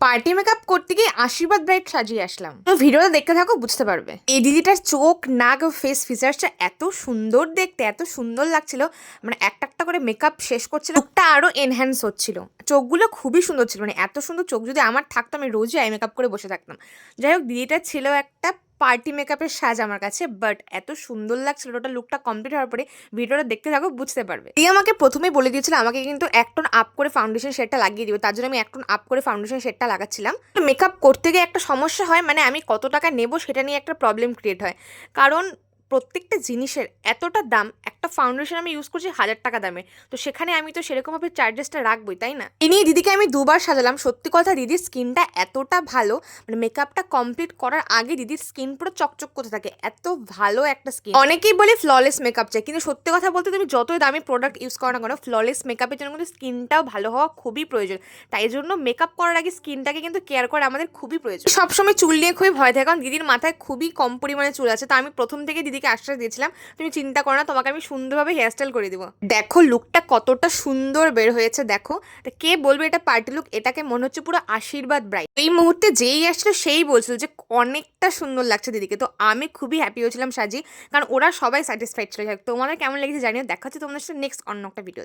Party makeup করতে গিয়ে আশীর্বাদ ব্রাইট সাজিয়ে আসলাম। তো ভিডিওটা দেখতে থাকো, বুঝতে পারবে। এই দিদিটার চোখ, নাক ও ফেস ফিচার্সটা এত সুন্দর দেখতে, এত সুন্দর লাগছিল। মানে একটা একটা করে মেকআপ শেষ করছিল, লুকটা আরো এনহ্যান্স হচ্ছিল। চোখগুলো খুবই সুন্দর ছিল, মানে এত সুন্দর চোখ যদি আমার থাকতো আমি রোজই আই মেকআপ করে বসে থাকতাম। যাই হোক, দিদিটা ছিল একটা পার্টি মেকআপের সাজ আমার কাছে, বাট এত সুন্দর লাগছিল। ওটা লুকটা কমপ্লিট হওয়ার পরে ভিডিওটা দেখতে থাকো, বুঝতে পারবে। এই আমাকে প্রথমেই বলে দিয়েছিল আমাকে কিন্তু এক টোন আপ করে ফাউন্ডেশন শেডটা লাগিয়ে দিবে, তার জন্য আমি এক টোন আপ করে ফাউন্ডেশন শেডটা লাগাচ্ছিলাম। মেকআপ করতে গিয়ে একটা সমস্যা হয়, মানে আমি কত টাকা নেব সেটা নিয়ে একটা প্রবলেম ক্রিয়েট হয়। কারণ প্রত্যেকটা জিনিসের এতটা দাম, একটা ফাউন্ডেশন আমি ইউজ করছি 1000 টাকা দামের, তো সেখানে আমি তো সেরকমভাবে চার্জেসটা রাখবোই, তাই না? এই নিয়ে দিদিকে আমি দুবার সাজালাম। সত্যি কথা, দিদির স্কিনটা এতটা ভালো, মানে মেকআপটা কমপ্লিট করার আগে দিদির স্কিন পুরো চকচক করতে থাকে, এত ভালো একটা স্কিন। অনেকেই বলে ফ্ললেস মেকআপ চাই, কিন্তু সত্যি কথা বলতে তুমি যতই দামি প্রোডাক্ট ইউজ করো না কেন, ফ্ললেস মেকআপের জন্য কিন্তু স্কিনটাও ভালো হওয়া খুবই প্রয়োজন। তাই জন্য মেকআপ করার আগে স্কিনটাকে কিন্তু কেয়ার করা আমাদের খুবই প্রয়োজন। সবসময় চুল নিয়ে খুবই ভয় থাকে, কারণ দিদির মাথায় খুবই কম পরিমাণে চুল আছে। তো আমি প্রথম থেকে দিদিকে আশ্বাস দিয়েছিলাম, তুমি চিন্তা করো না, তোমাকে আমি সুন্দরভাবে হেয়ারস্টাইল করে দিব। দেখো লুকটা কতটা সুন্দর বের হয়েছে, দেখো। তা কে বলবে এটা পার্টি লুক? এটাকে মনে হচ্ছে পুরো আশীর্বাদ ব্রাইট। এই মুহূর্তে যেই আসলো সেই বলছিল যে অনেকটা সুন্দর লাগছে দিদিকে। তো আমি খুবই হ্যাপি হয়েছিলাম সাজি, কারণ ওরা সবাই স্যাটিসফাইড ছিল। তোমাদের কেমন লেগেছে জানিও। দেখা হচ্ছে তোমাদের সাথে নেক্সট অন্য একটা ভিডিও।